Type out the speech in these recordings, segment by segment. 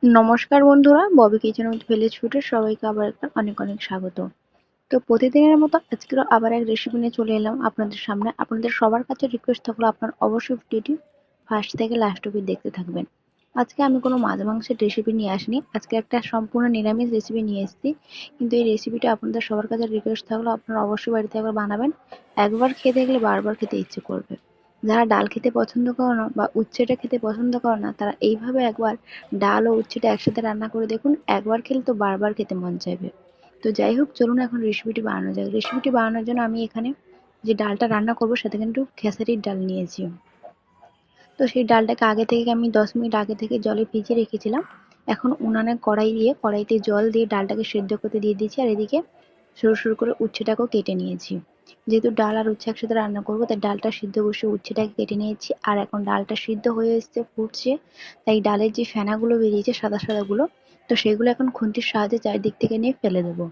নমস্কার বন্ধুরা, Bobby kitchen with village ফুডে সবাইকে আবার একটা অনেক অনেক স্বাগত। তো প্রতিদিনের মতো আজকেরও আবার এক রেসিপি নিয়ে চলে এলাম আপনাদের সামনে। আপনাদের সবার কাছে রিকোয়েস্ট থাকলো আপনার অবশ্যই ভিডিওটি ফার্স্ট থেকে লাস্ট অবধি দেখতে থাকবেন। আজকে আমি কোনো মাছ মাংসের রেসিপি নিয়ে আসিনি, আজকে একটা সম্পূর্ণ নিরামিষ রেসিপি নিয়ে এসেছি। কিন্তু এই রেসিপিটা আপনাদের সবার কাছে রিকোয়েস্ট থাকলো আপনারা অবশ্যই বাড়িতে একবার বানাবেন। একবার খেয়ে দেখলে বারবার খেতে ইচ্ছে করবে। যারা ডাল খেতে পছন্দ করো না বা উচ্ছেটা খেতে পছন্দ করো না, তারা এইভাবে একবার ডাল ও উচ্ছেটা একসাথে রান্না করে দেখুন, একবার খেলে তো বারবার খেতে মন চাইবে। তো যাই হোক, চলুন এখন রেসিপিটি বানানো যাক। রেসিপিটি বানানোর জন্য আমি এখানে যে ডালটা রান্না করব সেটা কিন্তু খেসারির ডাল নিয়েছি। তো সেই ডালটাকে আগে থেকে আমি 10 মিনিট আগে থেকে জলে ভিজিয়ে রেখেছিলাম। এখন উনানে কড়াই দিয়ে কড়াইতে জল দিয়ে ডালটাকে সেদ্ধ করতে দিয়ে দিয়েছি, আর এদিকে সরু সরু করে উচ্ছেটাকেও কেটে নিয়েছি। যেহেতু ডাল আর উচ্ছে একসাথে রান্না করবো, তাই ডালটা সিদ্ধ বসিয়ে উচ্ছেটাকে কেটে নিয়েছি। আর এখন ডালটা সিদ্ধ হয়ে এসছে, ফুটছে, তাই ডালের যে ফেনাগুলো বেরিয়েছে সাদা সাদা গুলো, তো সেগুলো এখন খুন্তির সাহায্যে চারিদিক থেকে নিয়ে ফেলে দেবো।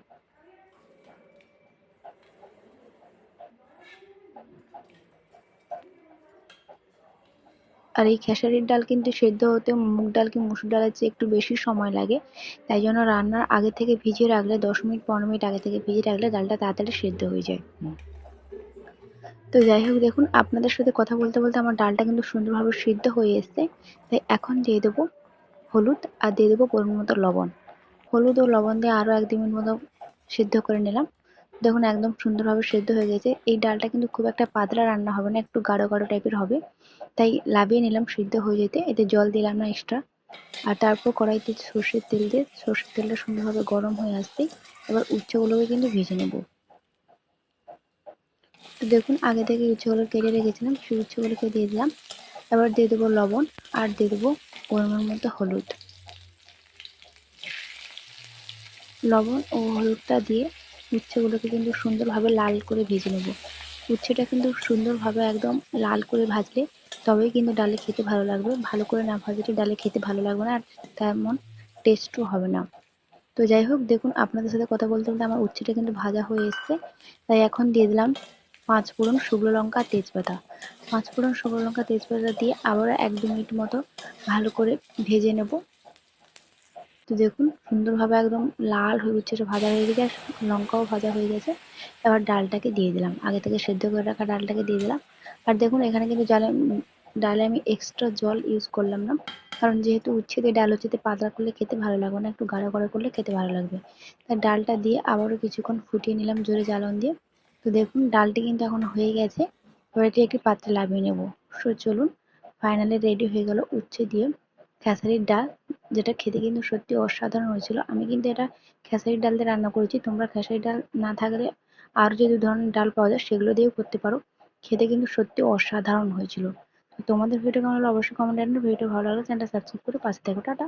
আর এই খেসারির ডাল কিন্তু সেদ্ধ হতে মুগ ডাল কি মসুর ডালের চেয়ে একটু বেশি সময় লাগে। তাই জন্য রান্নার আগে থেকে ভিজিয়ে রাখলে, 10 মিনিট 15 মিনিট আগে থেকে ভিজিয়ে রাখলে ডালটা তাড়াতাড়ি সেদ্ধ হয়ে যায়। তো যাই হোক, দেখুন আপনাদের সাথে কথা বলতে বলতে আমার ডালটা কিন্তু সুন্দরভাবে সিদ্ধ হয়ে এসছে। তাই এখন দিয়ে দেবো হলুদ আর দিয়ে দেবো পরিমাণ মতো লবণ। হলুদ ও লবণ দিয়ে আরও 1-2 মিনিট মতো সিদ্ধ করে নিলাম। দেখুন একদম সুন্দরভাবে সেদ্ধ হয়ে গেছে। এই ডালটা কিন্তু খুব একটা পাতলা রান্না হবে না, একটু গাঢ় গাঢ় টাইপের হবে। তাই লাভিয়ে নিলাম সিদ্ধ হয়ে যেতে, এতে জল দিলাম না এক্সট্রা। আর তারপর কড়াইতে সর্ষের তেল দিয়ে সর্ষের তেলটা সুন্দরভাবে গরম হয়ে আসতেই এবার উচ্ছেগুলোকে কিন্তু ভেজে নেব। তো দেখুন আগে থেকে উচ্ছেগুলো কেটে রেখেছিলাম, সেই উচ্ছেগুলোকে দিয়ে দিলাম। এবার দিয়ে দেবো লবণ আর দিয়ে দেবো পরিমাণ মতো হলুদ। লবণ ও হলুদটা দিয়ে উচ্ছেগুলোকে কিন্তু সুন্দরভাবে লাল করে ভেজে নেব। উচ্ছেটা কিন্তু সুন্দরভাবে একদম লাল করে ভাজলে তবেই কিন্তু ডালে খেতে ভালো লাগবে। ভালো করে না ভাজলে ডালে খেতে ভালো লাগবে না, আর তেমন টেস্টও হবে না। তো যাই হোক, দেখুন আপনাদের সাথে কথা বলতে বলতে আমার উচ্ছেটা কিন্তু ভাজা হয়ে এসছে। তাই এখন দিয়ে দিলাম 5 ফোড়ন, শুকনো লঙ্কা, তেজপাতা। 5 ফোড়ন, শুকনো লঙ্কা, তেজপাতা দিয়ে আবারও 1-2 মিনিট মতো ভালো করে ভেজে নেব। তো দেখুন সুন্দরভাবে একদম লাল হয়ে উচ্ছেটা ভাজা হয়ে গেছে, আর লঙ্কাও ভাজা হয়ে গেছে। এবার ডালটাকে দিয়ে দিলাম, আগে থেকে সেদ্ধ করে রাখা ডালটাকে দিয়ে দিলাম। আর দেখুন এখানে কিন্তু ডালে আমি এক্সট্রা জল ইউজ করলাম না, কারণ যেহেতু উচ্ছে দিয়ে ডাল হচ্ছে, পাতলা করলে খেতে ভালো লাগবে না, একটু গাঢ় গাঢ় করলে খেতে ভালো লাগবে। তাই ডালটা দিয়ে আবারও কিছুক্ষণ ফুটিয়ে নিলাম জোরে জ্বালন দিয়ে। তো দেখুন ডালটি কিন্তু এখন হয়ে গেছে। এবার এটি একটি পাত্রে নামিয়ে নেব। সো চলুন, ফাইনালি রেডি হয়ে গেল উচ্ছে দিয়ে খেসারির ডাল, যেটা খেতে কিন্তু সত্যি অসাধারণ হয়েছিল। আমি কিন্তু এটা খেসারির ডাল দিয়ে রান্না করেছি, তোমরা খেসারির ডাল না থাকলে আরও যে 2 ধরনের ডাল পাওয়া যায় সেগুলো দিয়েও করতে পারো। খেতে কিন্তু সত্যি অসাধারণ হয়েছিল। তো তোমাদের ভিডিও কেমন হলো অবশ্যই কমেন্ট জানাবে। ভিডিও ভালো লাগলে চ্যানেলটা সাবস্ক্রাইব করে পাশে থেকো। টাটা।